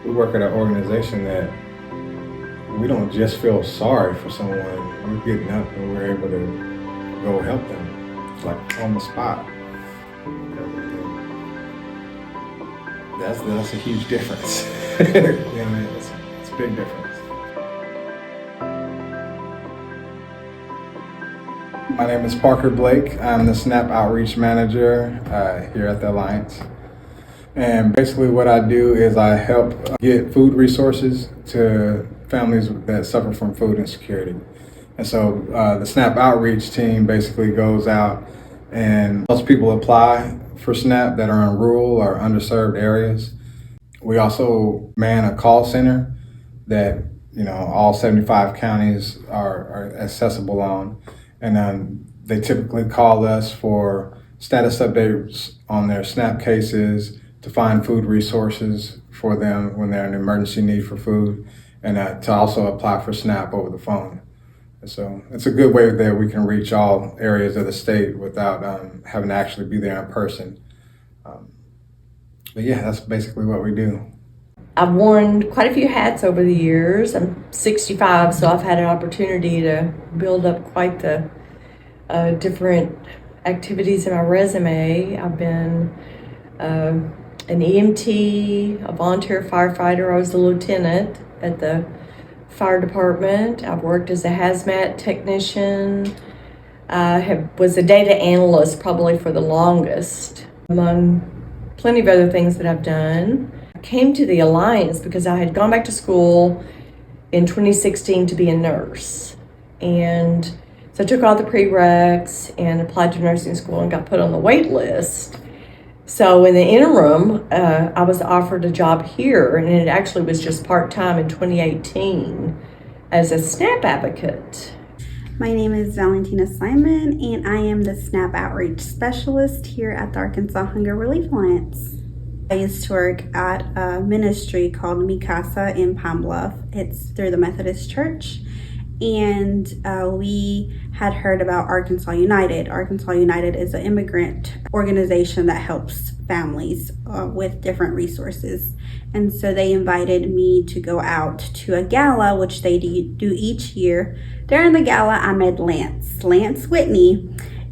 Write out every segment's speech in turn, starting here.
We work at an organization that we don't just feel sorry for someone. We're getting up and we're able to go help them. It's like on the spot. That's a huge difference. It's a big difference. My name is Parker Blake. I'm the SNAP Outreach Manager here at the Alliance. And basically what I do is I help get food resources to families that suffer from food insecurity. And so the SNAP Outreach team basically goes out and helps people apply for SNAP that are in rural or underserved areas. We also man a call center that all 75 counties are accessible on. And they typically call us for status updates on their SNAP cases, to find food resources for them when they're in emergency need for food, and to also apply for SNAP over the phone. And so it's a good way that we can reach all areas of the state without having to actually be there in person. But yeah, that's basically what we do. I've worn quite a few hats over the years. I'm 65, so I've had an opportunity to build up quite the different activities in my resume. I've been an EMT, a volunteer firefighter. I was a lieutenant at the fire department. I've worked as a hazmat technician. Was a data analyst probably for the longest, among plenty of other things that I've done. I came to the Alliance because I had gone back to school in 2016 to be a nurse. And so I took all the prereqs and applied to nursing school and got put on the wait list. So in the interim, I was offered a job here, and it actually was just part-time in 2018 as a SNAP advocate. My name is Valentina Simon, and I am the SNAP Outreach Specialist here at the Arkansas Hunger Relief Alliance. I used to work at a ministry called Mikasa in Pine Bluff. It's through the Methodist Church. And we had heard about Arkansas United. Arkansas United is an immigrant organization that helps families with different resources. And so they invited me to go out to a gala, which they do each year. During the gala, I met Lance Whitney,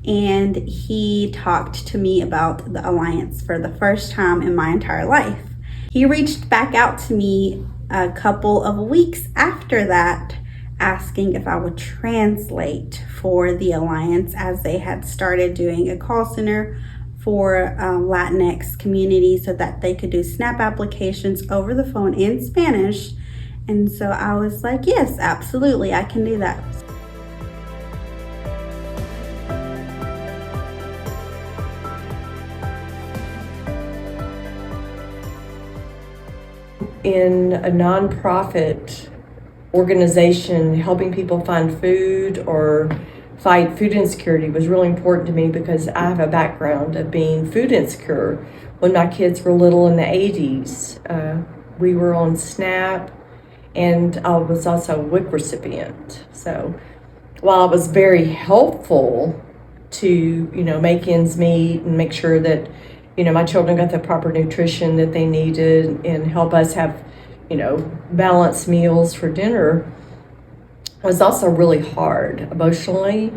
and he talked to me about the Alliance for the first time in my entire life. He reached back out to me a couple of weeks after that, asking if I would translate for the Alliance, as they had started doing a call center for Latinx communities so that they could do SNAP applications over the phone in Spanish. And so I was like, yes, absolutely, I can do that. In a nonprofit organization, helping people find food or fight food insecurity was really important to me because I have a background of being food insecure. When my kids were little in the 80s, we were on SNAP, and I was also a WIC recipient. So while it was very helpful to, make ends meet and make sure that, my children got the proper nutrition that they needed and help us have balanced meals for dinner, was also really hard emotionally.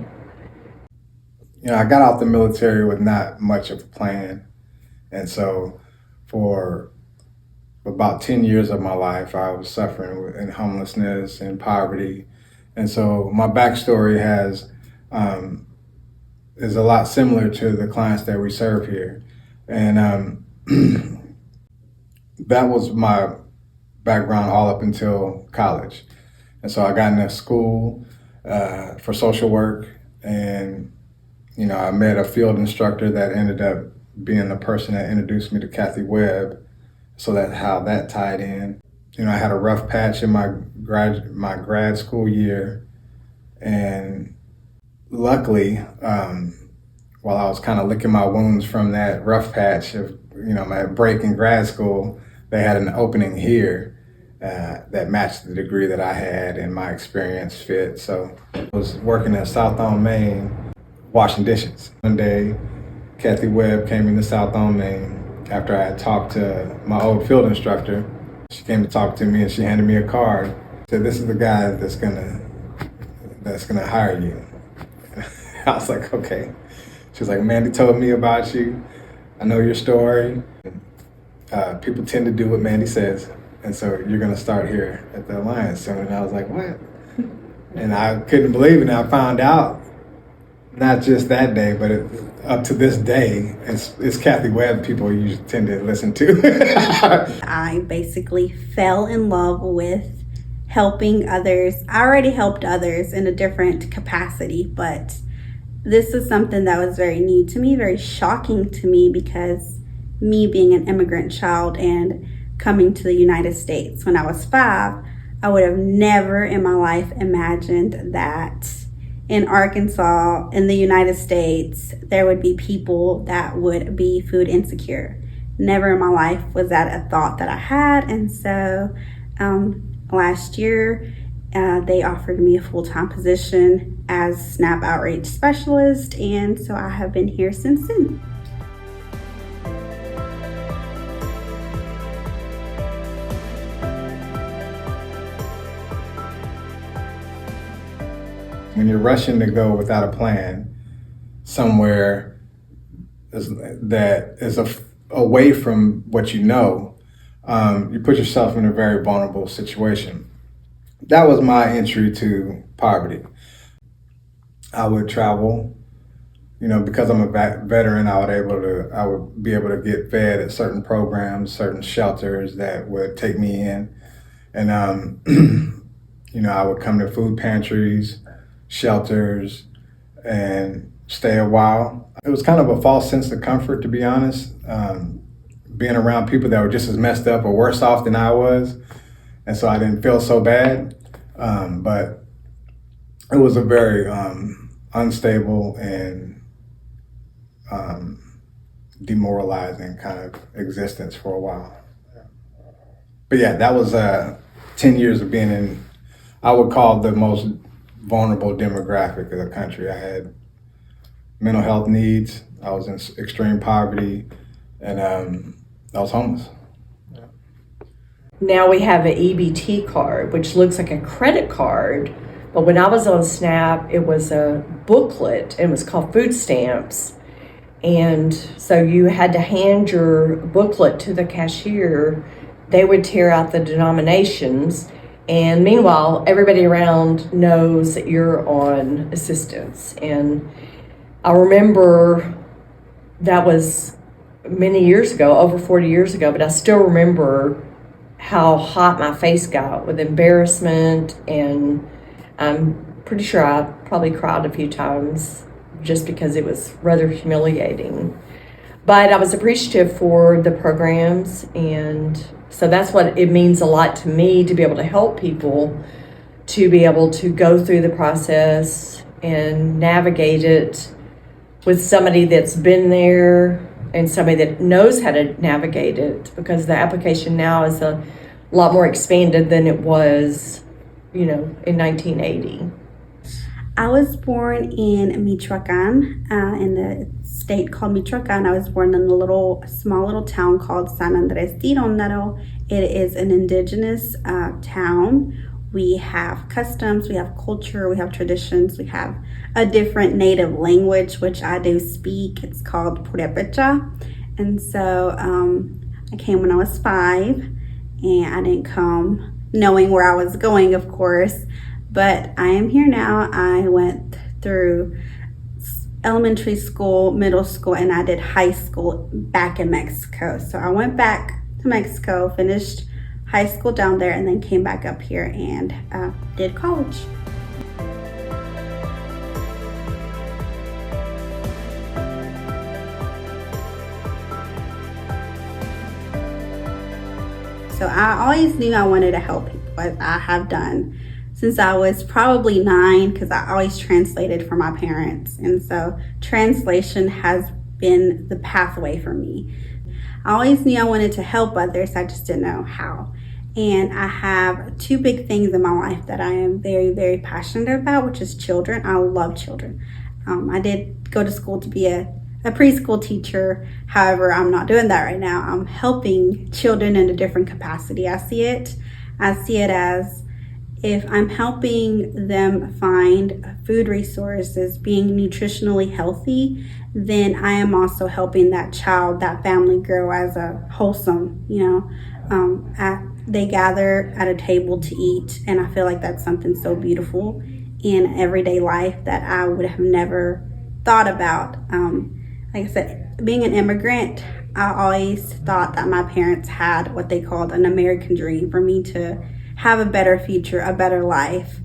I got out the military with not much of a plan. And so for about 10 years of my life, I was suffering in homelessness and poverty. And so my backstory is a lot similar to the clients that we serve here. And that was my background all up until college. And so I got into school for social work, and I met a field instructor that ended up being the person that introduced me to Kathy Webb. So that's how that tied in. I had a rough patch in my grad school year, and luckily, while I was kind of licking my wounds from that rough patch of my break in grad school, they had an opening here that matched the degree that I had and my experience fit. So I was working in Southdown, Maine, washing dishes. One day, Kathy Webb came into Southdown, Maine after I had talked to my old field instructor She came to talk to me and she handed me a card. Said, "This is the guy that's gonna hire you." I was like, "Okay." She was like, "Mandy told me about you. I know your story. People tend to do what Mandy says, and so you're gonna start here at the Alliance soon." And I was like, "What?" And I couldn't believe it. And I found out, not just that day, but up to this day, it's Kathy Webb people usually tend to listen to. I basically fell in love with helping others. I already helped others in a different capacity, but this is something that was very new to me, very shocking to me, because me being an immigrant child and coming to the United States when I was 5, I would have never in my life imagined that in Arkansas, in the United States, there would be people that would be food insecure. Never in my life was that a thought that I had. And so last year, they offered me a full-time position as SNAP Outreach Specialist, and so I have been here since then. When you're rushing to go without a plan somewhere that is away from what you know, you put yourself in a very vulnerable situation. That was my entry to poverty. I would travel, because I'm a veteran, I would be able to get fed at certain programs, certain shelters that would take me in. And, I would come to food pantries, shelters, and stay a while. It was kind of a false sense of comfort, to be honest, being around people that were just as messed up or worse off than I was. And so I didn't feel so bad. But it was a very unstable and demoralizing kind of existence for a while. But yeah, that was 10 years of being in, I would call the most vulnerable demographic of the country. I had mental health needs, I was in extreme poverty, and I was homeless. Now we have an EBT card, which looks like a credit card, but when I was on SNAP, it was a booklet, and it was called Food Stamps. And so you had to hand your booklet to the cashier. They would tear out the denominations, and meanwhile, everybody around knows that you're on assistance. And I remember that was many years ago, over 40 years ago, but I still remember how hot my face got with embarrassment, and I'm pretty sure I probably cried a few times just because it was rather humiliating. But I was appreciative for the programs, and so that's what it means a lot to me, to be able to help people to be able to go through the process and navigate it with somebody that's been there and somebody that knows how to navigate it, because the application now is a lot more expanded than it was, in 1980. I was born in Michoacan, in the state called Michoacan. I was born in a small little town called San Andres de Rondaro. It is an indigenous town. We have customs, we have culture, we have traditions, we have a different native language, which I do speak. It's called Purepecha. And so I came when I was 5, and I didn't come knowing where I was going, of course, but I am here now. I went through elementary school, middle school, and I did high school back in Mexico. So I went back to Mexico, finished high school down there, and then came back up here and did college. So I always knew I wanted to help people, as I have done since I was probably 9, because I always translated for my parents. And so translation has been the pathway for me. I always knew I wanted to help others, I just didn't know how. And I have 2 big things in my life that I am very, very passionate about, which is children. I love children. I did go to school to be a a preschool teacher. However, I'm not doing that right now. I'm helping children in a different capacity. I see it as if I'm helping them find food resources, being nutritionally healthy, then I am also helping that child, that family grow as a wholesome, they gather at a table to eat. And I feel like that's something so beautiful in everyday life that I would have never thought about. Like I said, being an immigrant, I always thought that my parents had what they called an American dream for me to have a better future, a better life.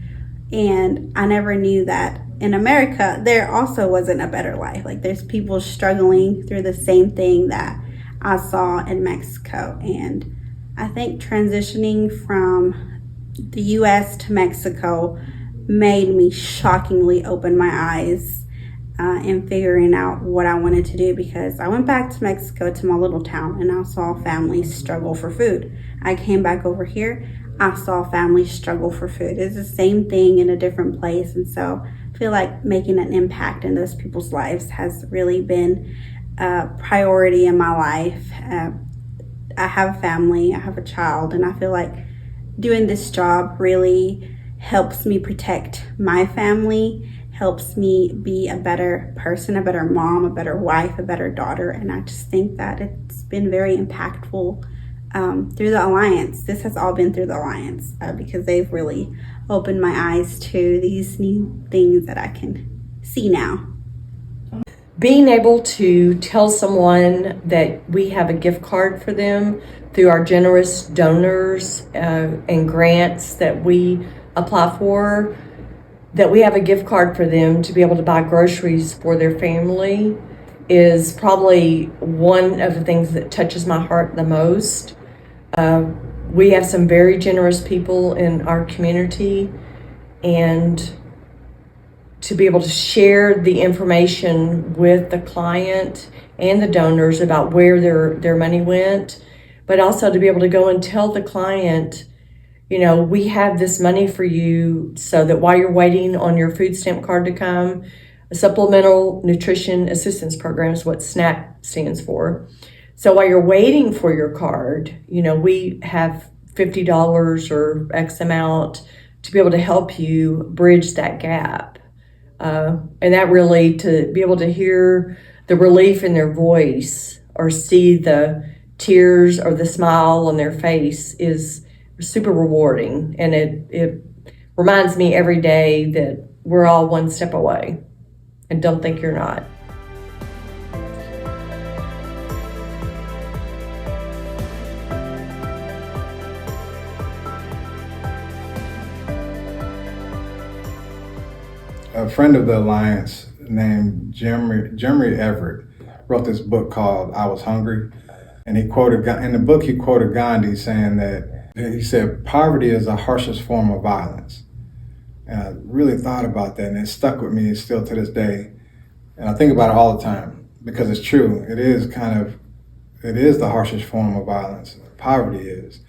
And I never knew that in America, there also wasn't a better life. Like there's people struggling through the same thing that I saw in Mexico. And I think transitioning from the US to Mexico made me shockingly open my eyes in figuring out what I wanted to do, because I went back to Mexico, to my little town, and I saw families struggle for food. I came back over here, I saw families struggle for food. It's the same thing in a different place. And so I feel like making an impact in those people's lives has really been a priority in my life. I have a family, I have a child, and I feel like doing this job really helps me protect my family, helps me be a better person, a better mom, a better wife, a better daughter. And I just think that it's been very impactful through the Alliance. This has all been through the Alliance because they've really opened my eyes to these new things that I can see now. Being able to tell someone that we have a gift card for them through our generous donors and grants that we apply for, that we have a gift card for them to be able to buy groceries for their family, is probably one of the things that touches my heart the most. We have some very generous people in our community, and to be able to share the information with the client and the donors about where their money went, but also to be able to go and tell the client, we have this money for you so that while you're waiting on your food stamp card to come, a Supplemental Nutrition Assistance Program is what SNAP stands for. So while you're waiting for your card, we have $50 or X amount to be able to help you bridge that gap. And that really, to be able to hear the relief in their voice or see the tears or the smile on their face is super rewarding. And it reminds me every day that we're all one step away, and don't think you're not. A friend of the Alliance named Jeremy Everett wrote this book called I Was Hungry. And in the book, he quoted Gandhi saying that, he said, poverty is the harshest form of violence. And I really thought about that, and it stuck with me still to this day. And I think about it all the time because it's true. It is the harshest form of violence. Poverty is.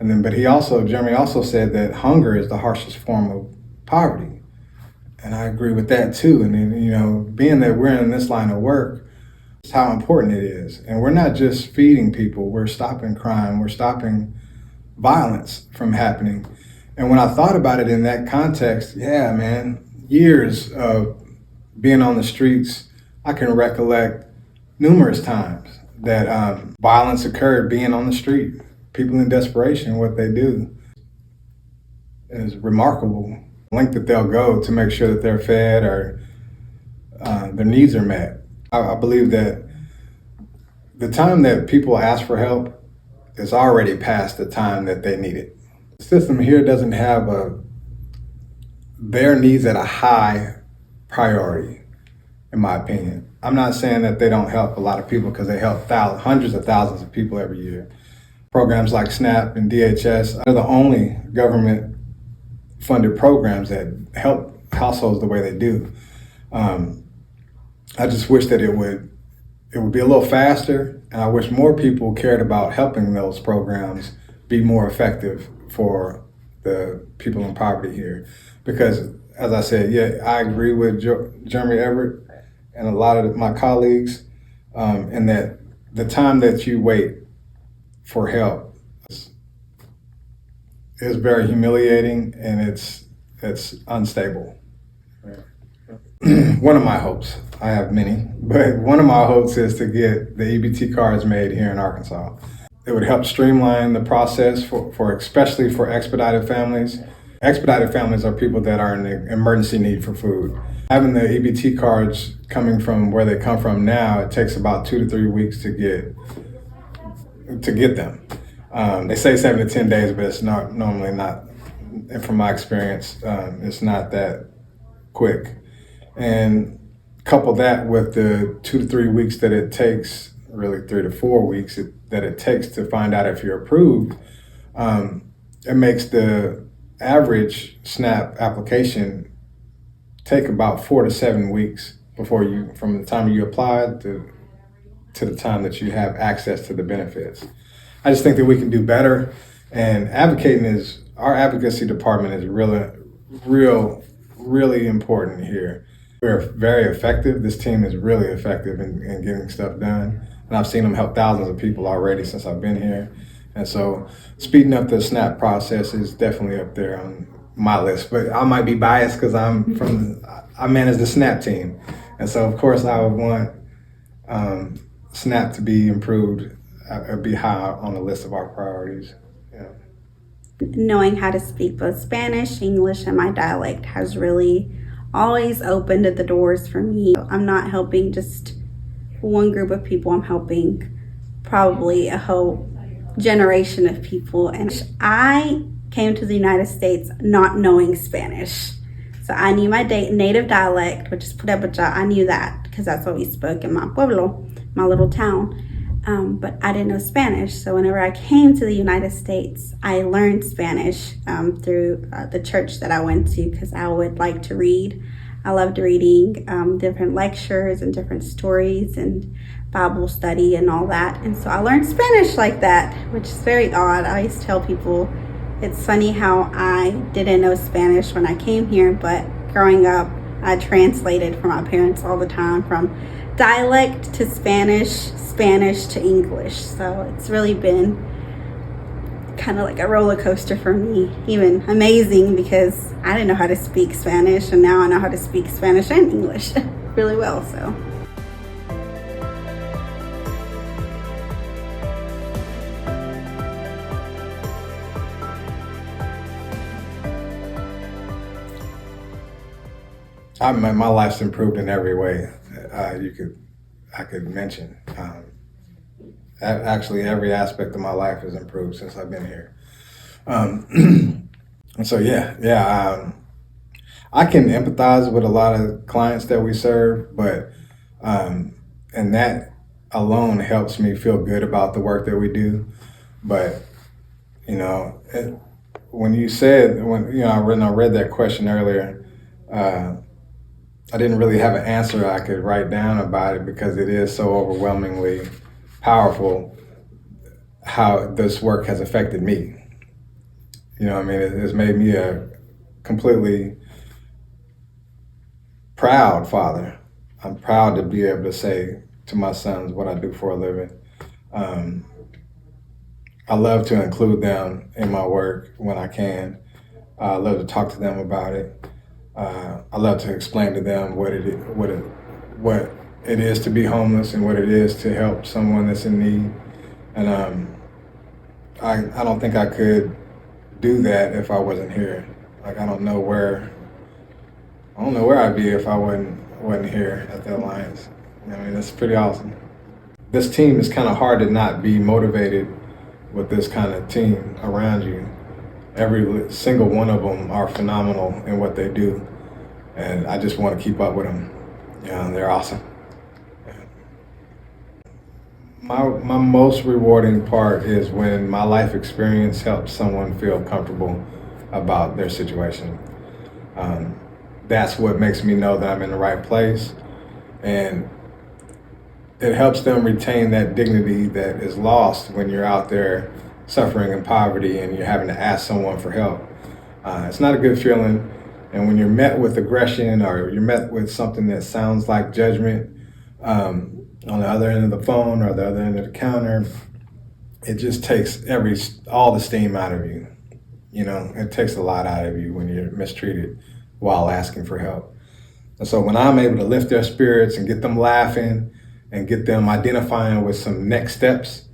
But Jeremy also said that hunger is the harshest form of poverty. And I agree with that too. And then, being that we're in this line of work, it's how important it is. And we're not just feeding people, we're stopping crime, we're stopping violence from happening. And when I thought about it in that context, yeah, man, years of being on the streets, I can recollect numerous times that violence occurred being on the street. People in desperation, what they do is remarkable. Length that they'll go to make sure that they're fed or their needs are met. I believe that the time that people ask for help is already past the time that they need it. The system here doesn't have their needs at a high priority, in my opinion. I'm not saying that they don't help a lot of people, because they help hundreds of thousands of people every year. Programs like SNAP and DHS are the only government funded programs that help households the way they do. I just wish that it would be a little faster, and I wish more people cared about helping those programs be more effective for the people in poverty here. Because, as I said, yeah, I agree with Jeremy Everett and a lot of my colleagues and that the time that you wait for help is very humiliating and it's unstable. One of my hopes, I have many, but one of my hopes is to get the EBT cards made here in Arkansas. It would help streamline the process for especially for expedited families. Expedited families are people that are in the emergency need for food. Having the EBT cards coming from where they come from now, it takes about 2 to 3 weeks to get them. They say 7 to 10 days, but it's not normally not. And from my experience, it's not that quick. And couple that with the 2 to 3 weeks that it takes, really 3 to 4 weeks that it takes to find out if you're approved, it makes the average SNAP application take about 4 to 7 weeks from the time you apply to the time that you have access to the benefits. I just think that we can do better, and our advocacy department is really important here. We're very effective. This team is really effective in getting stuff done. And I've seen them help thousands of people already since I've been here. And so speeding up the SNAP process is definitely up there on my list. But I might be biased because I manage the SNAP team. And so of course I would want SNAP to be improved, be high on the list of our priorities. Yeah. Knowing how to speak both Spanish, English, and my dialect has really always opened the doors for me. I'm not helping just one group of people, I'm helping probably a whole generation of people. And I came to the United States not knowing Spanish. So I knew my native dialect, which is Purepecha. I knew that because that's what we spoke in my pueblo, my little town. But I didn't know Spanish. So whenever I came to the United States, I learned Spanish through the church that I went to because I would like to read. I loved reading different lectures and different stories and Bible study and all that. And so I learned Spanish like that, which is very odd. I always tell people it's funny how I didn't know Spanish when I came here, but growing up, I translated for my parents all the time from dialect to Spanish, Spanish to English. So it's really been kind of like a roller coaster for me, even amazing because I didn't know how to speak Spanish and now I know how to speak Spanish and English really well. So my life's improved in every way I could mention. Actually, every aspect of my life has improved since I've been here. And so, I can empathize with a lot of clients that we serve, but and that alone helps me feel good about the work that we do. But when I read that question earlier, I didn't really have an answer I could write down about it because it is so overwhelmingly powerful how this work has affected me. It's made me a completely proud father. I'm proud to be able to say to my sons what I do for a living. I love to include them in my work when I can. I love to talk to them about it. I love to explain to them what it is to be homeless and what it is to help someone that's in need. And I don't think I could do that if I wasn't here. Like I don't know where I'd be if I wasn't here at the Alliance. That's pretty awesome. This team is kind of hard to not be motivated with this kind of team around you. Every single one of them are phenomenal in what they do, and I just want to keep up with them. They're awesome. My most rewarding part is when my life experience helps someone feel comfortable about their situation. That's what makes me know that I'm in the right place, and it helps them retain that dignity that is lost when you're out there suffering in poverty and you're having to ask someone for help. It's not a good feeling. And when you're met with aggression or you're met with something that sounds like judgment, on the other end of the phone or the other end of the counter, it just takes all the steam out of you. You know, it takes a lot out of you when you're mistreated while asking for help. And so when I'm able to lift their spirits and get them laughing and get them identifying with some next steps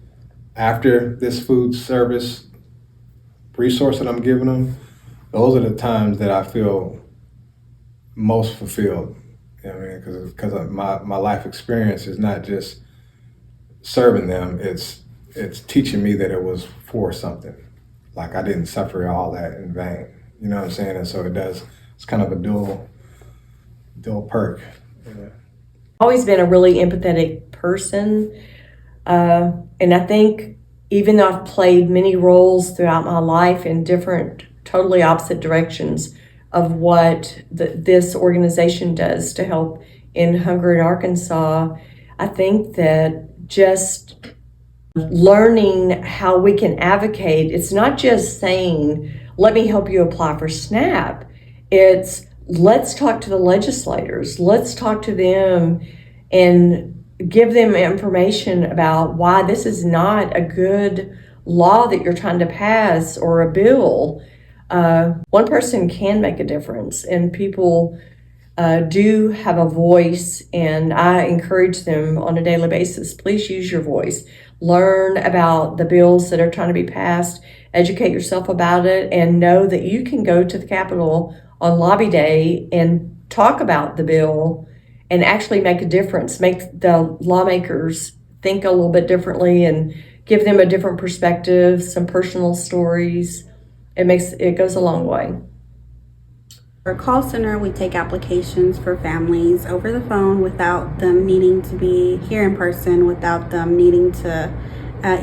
after this food service resource that I'm giving them, those are the times that I feel most fulfilled. You know what I mean? Because my life experience is not just serving them, it's teaching me that it was for something. Like I didn't suffer all that in vain. You know what I'm saying? And so it's kind of a dual perk. Yeah. Always been a really empathetic person. And I think even though I've played many roles throughout my life in different, totally opposite directions of what this organization does to help in hunger in Arkansas, I think that just learning how we can advocate, it's not just saying, let me help you apply for SNAP. It's let's talk to the legislators. Let's talk to them and give them information about why this is not a good law that you're trying to pass or a bill. One person can make a difference, and people do have a voice, and I encourage them on a daily basis, please use your voice. Learn about the bills that are trying to be passed, educate yourself about it, and know that you can go to the Capitol on Lobby Day and talk about the bill and actually make a difference, make the lawmakers think a little bit differently and give them a different perspective, some personal stories. It goes a long way. Our call center, we take applications for families over the phone without them needing to be here in person, without them needing to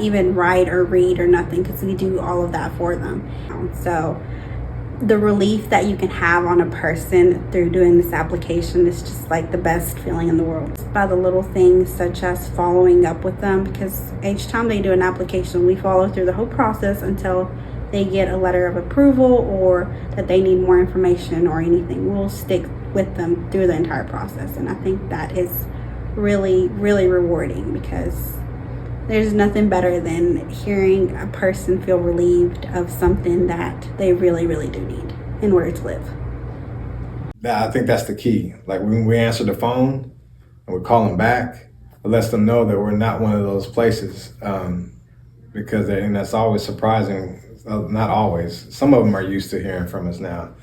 even write or read or nothing, because we do all of that for them. So the relief that you can have on a person through doing this application is just like the best feeling in the world. By the little things such as following up with them, because each time they do an application, we follow through the whole process until they get a letter of approval or that they need more information or anything. We'll stick with them through the entire process. And I think that is really, really rewarding, because there's nothing better than hearing a person feel relieved of something that they really, really do need in order to live. Yeah, I think that's the key. Like when we answer the phone and we call them back, it lets them know that we're not one of those places, because and that's always surprising. Not always. Some of them are used to hearing from us now,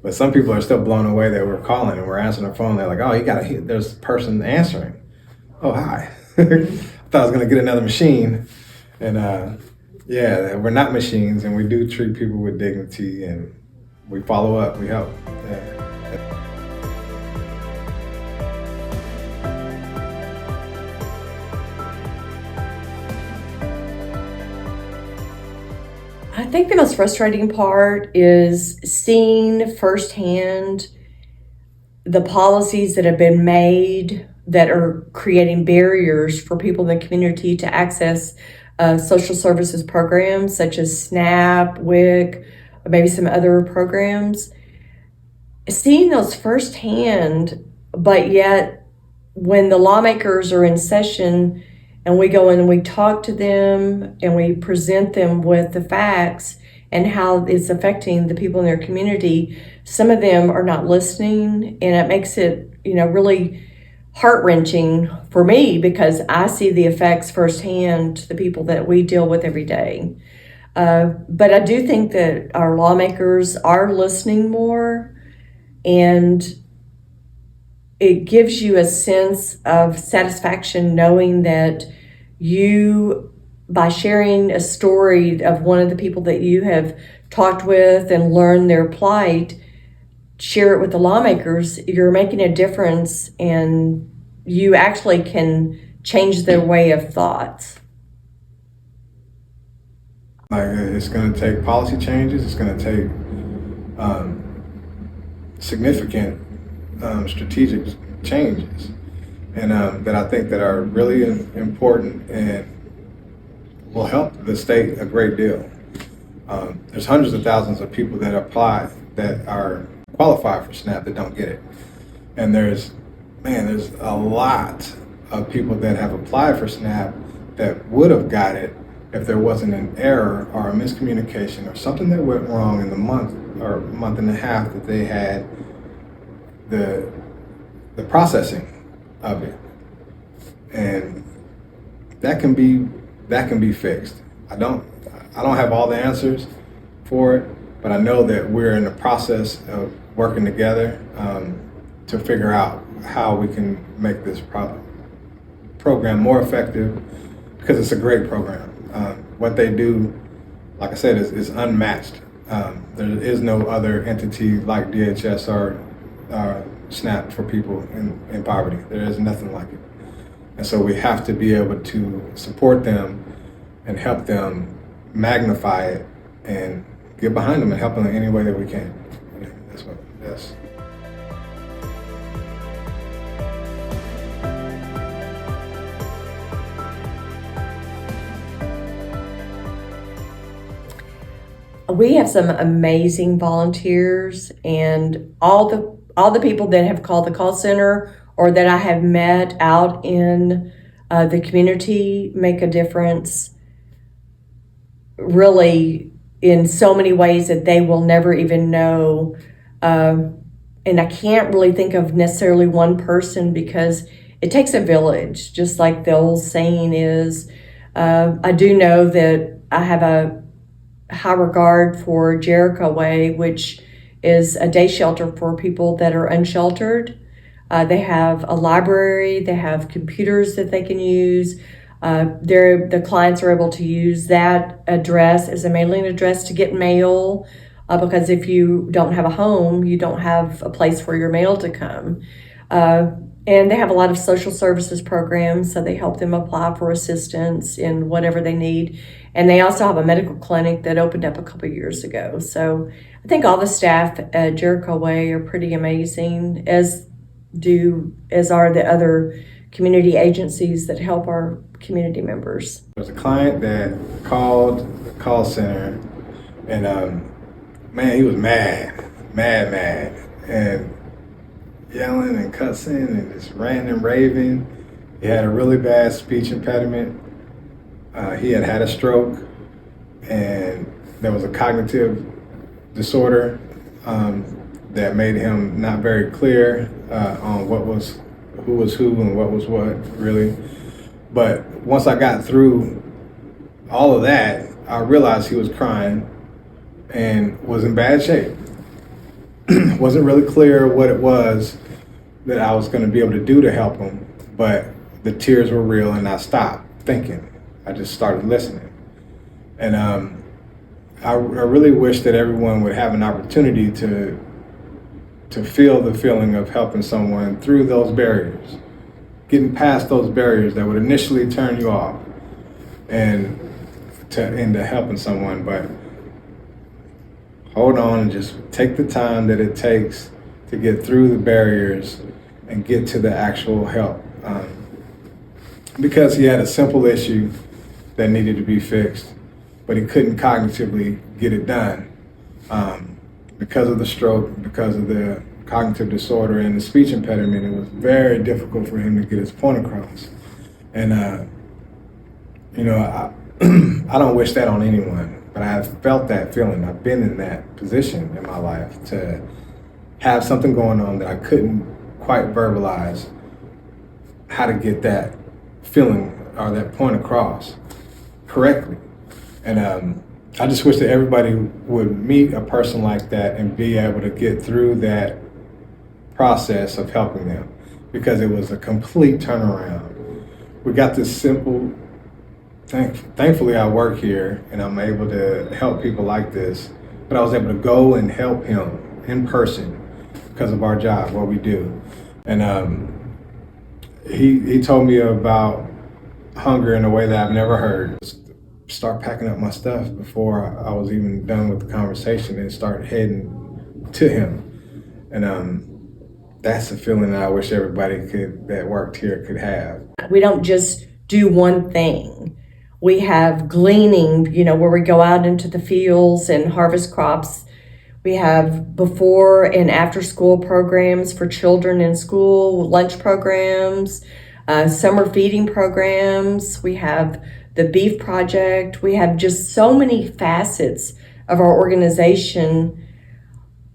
but some people are still blown away that we're calling and we're answering the phone. They're like, "Oh, there's a person answering. Oh, hi." I thought I was gonna get another machine, and yeah, we're not machines, and we do treat people with dignity, and we follow up. We help. Yeah. I think the most frustrating part is seeing firsthand the policies that have been made that are creating barriers for people in the community to access social services programs such as SNAP, WIC, or maybe some other programs. Seeing those firsthand, but yet when the lawmakers are in session and we go in and we talk to them and we present them with the facts and how it's affecting the people in their community, some of them are not listening, and it makes it, really heart-wrenching for me, because I see the effects firsthand to the people that we deal with every day. But I do think that our lawmakers are listening more, and it gives you a sense of satisfaction knowing that you, by sharing a story of one of the people that you have talked with and learned their plight, share it with the lawmakers, you're making a difference, and you actually can change their way of thoughts. Like, it's going to take policy changes. It's going to take significant strategic changes, and that I think that are really important and will help the state a great deal. There's hundreds of thousands of people that apply that are qualified for SNAP that don't get it, and there's a lot of people that have applied for SNAP that would have got it if there wasn't an error or a miscommunication or something that went wrong in the month or month and a half that they had the processing of it. And that can be fixed. I don't have all the answers for it, but I know that we're in the process of working together to figure out how we can make this program more effective, because it's a great program. What they do, like I said, is unmatched. There is no other entity like DHS or SNAP for people in poverty. There is nothing like it. And so we have to be able to support them and help them magnify it and get behind them and help them in any way that we can. That's what, yes. We have some amazing volunteers, and all the people that have called the call center or that I have met out in the community make a difference, really, in so many ways that they will never even know. And I can't really think of necessarily one person, because it takes a village, just like the old saying is. I do know that I have a high regard for Jericho Way, which is a day shelter for people that are unsheltered. They have a library, they have computers that they can use. The clients are able to use that address as a mailing address to get mail, because if you don't have a home, you don't have a place for your mail to come. And they have a lot of social services programs, so they help them apply for assistance in whatever they need. And they also have a medical clinic that opened up a couple of years ago. So I think all the staff at Jericho Way are pretty amazing, as are the other community agencies that help our community members. There's a client that called the call center, and man, he was mad, and yelling and cussing and just ranting and raving. He had a really bad speech impediment. He had a stroke, and there was a cognitive disorder that made him not very clear on who was who and what was what, really. But once I got through all of that, I realized he was crying and was in bad shape. Wasn't really clear what it was that I was going to be able to do to help him, but the tears were real, and I stopped thinking. I just started listening. And I really wish that everyone would have an opportunity to feel the feeling of helping someone through those barriers, getting past those barriers that would initially turn you off, and into helping someone. But hold on and just take the time that it takes to get through the barriers and get to the actual help. Because he had a simple issue that needed to be fixed, but he couldn't cognitively get it done. Because of the stroke, because of the cognitive disorder and the speech impediment, it was very difficult for him to get his point across. And, I don't wish that on anyone, but I have felt that feeling. I've been in that position in my life, to have something going on that I couldn't quite verbalize how to get that feeling or that point across correctly. And I just wish that everybody would meet a person like that and be able to get through that process of helping them, because it was a complete turnaround. We got this simple, thankfully I work here and I'm able to help people like this, but I was able to go and help him in person because of our job, what we do. And he told me about hunger in a way that I've never heard. Start packing up my stuff before I was even done with the conversation and start heading to him. And that's a feeling that I wish everybody that worked here could have. We don't just do one thing. We have gleaning, where we go out into the fields and harvest crops. We have before and after school programs for children in school, lunch programs. summer feeding programs. We have the Beef Project. We have just so many facets of our organization,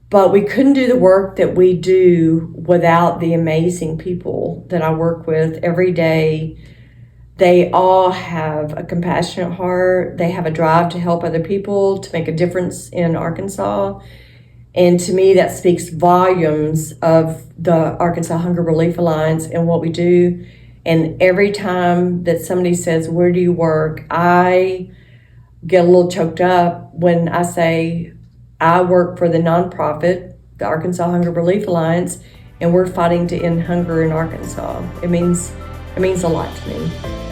but we couldn't do the work that we do without the amazing people that I work with every day. They all have a compassionate heart. They have a drive to help other people, to make a difference in Arkansas. And to me, that speaks volumes of the Arkansas Hunger Relief Alliance and what we do. And every time that somebody says, "Where do you work?" I get a little choked up when I say, I work for the nonprofit, the Arkansas Hunger Relief Alliance, and we're fighting to end hunger in Arkansas. It means a lot to me.